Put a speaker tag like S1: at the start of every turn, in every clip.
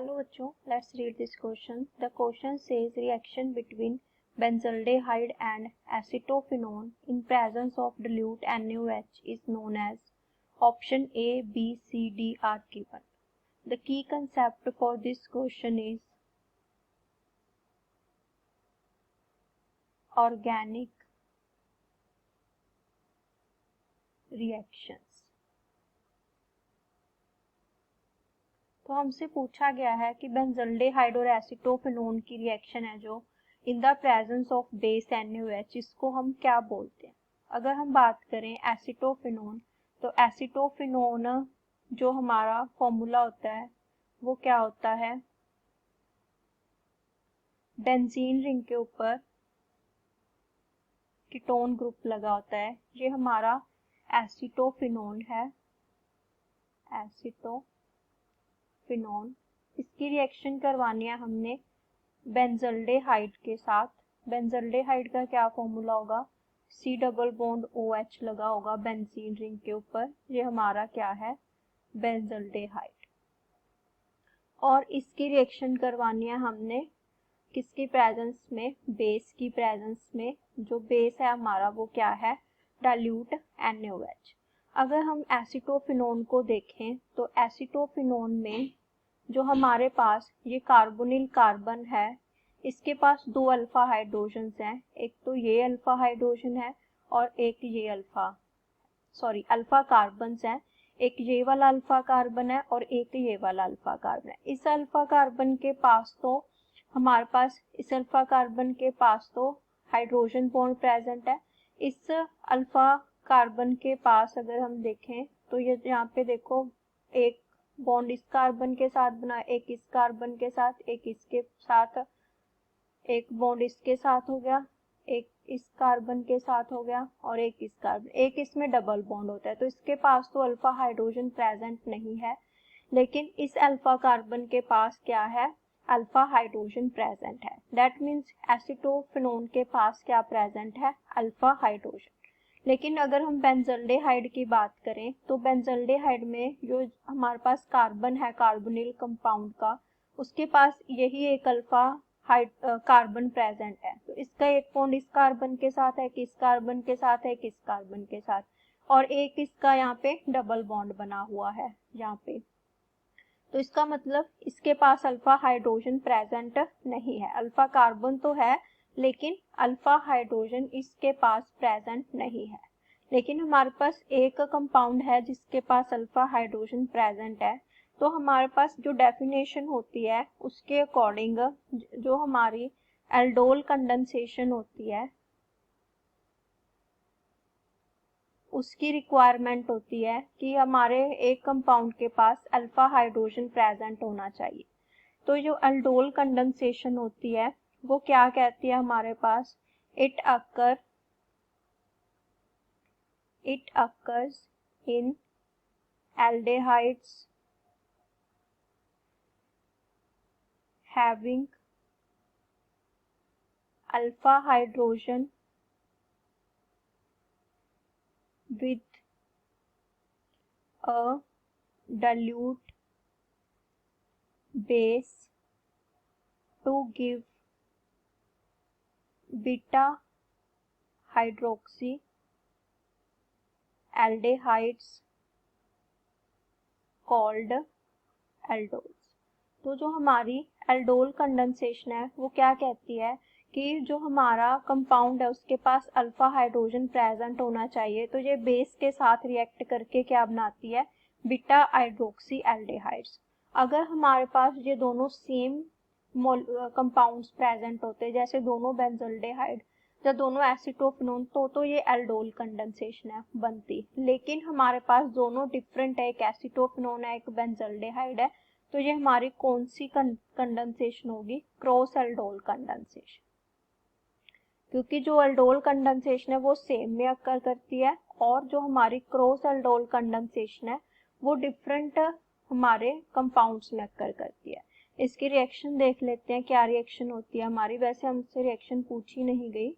S1: Hello बच्चों, let's read this question. The question says reaction between benzaldehyde and acetophenone in presence of dilute NaOH is known as option A, B, C, D are given. The key concept for this question is organic reactions. तो हमसे पूछा गया है कि बेंजल्डेहाइड और एसीटोफेनोन की reaction है जो in the presence of base NaOH, इसको हम क्या बोलते हैं. अगर हम बात करें एसीटोफेनोन, तो एसीटोफेनोन जो हमारा फॉर्मूला होता है वो क्या होता है, बेंजीन रिंग के ऊपर कीटोन ग्रुप लगा होता है. ये हमारा एसीटोफेनोन है, एसीटोफेनोन. इसकी रिएक्शन करवानी है हमने बेंजल्डेहाइड के साथ. बेंजल्डेहाइड का क्या फॉर्मूला होगा, C डबल बॉन्ड OH लगा होगा बेंजीन रिंग के ऊपर. ये हमारा क्या है, बेंजल्डेहाइड. और इसकी रिएक्शन करवानी है हमने किसकी प्रेजेंस में, बेस की प्रेजेंस में. जो बेस है हमारा वो क्या है, डाइल्यूट NaOH. अगर हम एसीटोफेनोन को देखें तो एसीटोफेनोन में जो हमारे पास ये कार्बोनिल कार्बन है, इसके पास दो अल्फा हाइड्रोजन्स हैं. एक तो ये अल्फा हाइड्रोजन है और एक ये अल्फा कार्बन्स हैं. एक ये वाला अल्फा कार्बन है और एक ये वाला अल्फा कार्बन है. इस अल्फा कार्बन के पास तो हमारे पास इस अल्फा कार्बन के पास तो हाइड्रोजन बॉन्ड प्रेजेंट है. इस अल्फा कार्बन के पास अगर हम देखें तो ये यहाँ पे देखो, एक बॉन्ड इस कार्बन के साथ बना, एक इस कार्बन के साथ, एक इसके साथ, एक बॉन्ड इसके साथ हो गया, एक इस कार्बन के साथ हो गया और एक इस कार्बन, एक इसमें डबल बॉन्ड होता है. तो इसके पास तो अल्फा हाइड्रोजन प्रेजेंट नहीं है, लेकिन इस अल्फा कार्बन के पास क्या है, अल्फा हाइड्रोजन प्रेजेंट है. दैट मीन्स एसीटोफेनोन के पास क्या प्रेजेंट है, अल्फा हाइड्रोजन. लेकिन अगर हम बेंजल्डेहाइड की बात करें तो बेंजल्डेहाइड में जो हमारे पास कार्बन है कार्बोनिल कंपाउंड का, उसके पास यही एक अल्फा कार्बन प्रेजेंट है. तो इसका एक बॉन्ड इस कार्बन के साथ है, इस कार्बन के साथ है, इस कार्बन के साथ, और एक इसका यहाँ पे डबल बॉन्ड बना हुआ है यहाँ पे. तो इसका मतलब इसके पास अल्फा हाइड्रोजन प्रेजेंट नहीं है. अल्फा कार्बन तो है लेकिन अल्फा हाइड्रोजन इसके पास प्रेजेंट नहीं है. लेकिन हमारे पास एक कंपाउंड है जिसके पास अल्फा हाइड्रोजन प्रेजेंट है. तो हमारे पास जो डेफिनेशन होती है उसके अकॉर्डिंग जो हमारी एल्डोल कंडेंसेशन होती है उसकी रिक्वायरमेंट होती है कि हमारे एक कंपाउंड के पास अल्फा हाइड्रोजन प्रेजेंट होना चाहिए. तो जो एल्डोल कंडेंसेशन होती है वो क्या कहती है हमारे पास, it occurs in aldehydes having alpha hydrogen with a dilute base to give beta hydroxy aldehydes called aldols. तो जो हमारी एल्डोल कंडेंसेशन है वो क्या कहती है कि जो हमारा कंपाउंड है उसके पास अल्फा हाइड्रोजन प्रेजेंट होना चाहिए. तो ये बेस के साथ रिएक्ट करके क्या बनाती है, बीटा हाइड्रोक्सी एल्डिहाइड्स. अगर हमारे पास ये दोनों सेम कंपाउंड्स प्रेजेंट होते हैं, जैसे दोनों बेंजल्डेहाइड या दोनों एसीटोफेनोन, तो ये एल्डोल कंडेंसेशन है बनती. लेकिन हमारे पास दोनों डिफरेंट है, एक एसीटोफेनोन है, एक बेंजल्डेहाइड है. तो ये हमारी कौन सी कंडेंसेशन होगी, क्रॉस एल्डोल कंडेंसेशन. क्योंकि जो एल्डोल कंडेंसेशन है वो सेम में अकर करती है और जो हमारी क्रॉस एल्डोल कंडेंसेशन है वो डिफरेंट हमारे कंपाउंड्स में अकर करती है. इसकी रिएक्शन देख लेते हैं क्या रिएक्शन होती है हमारी. वैसे हमसे रिएक्शन पूछी नहीं गई.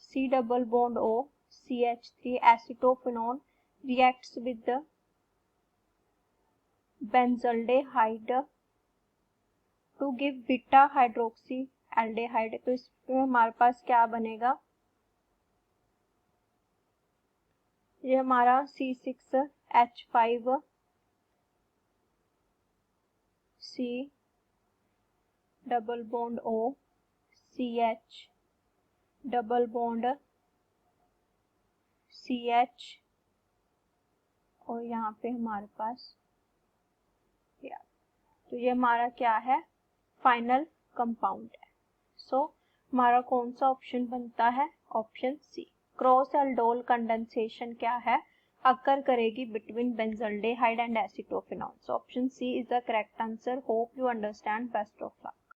S1: C double bond O CH3 acetophenone reacts with the benzaldehyde to give beta hydroxy aldehyde, तो इसमें हमारे पास क्या बनेगा, ये हमारा C6H5 C double bond O CH double bond CH, और यहाँ पे हमारे पास तो ये हमारा क्या है, फाइनल कंपाउंड है। सो हमारा कौन सा ऑप्शन बनता है, option C. Cross aldol condensation क्या है, अकर करेगी between benzaldehyde and acetophenone. So option C is the correct answer. Hope you understand. Best of luck.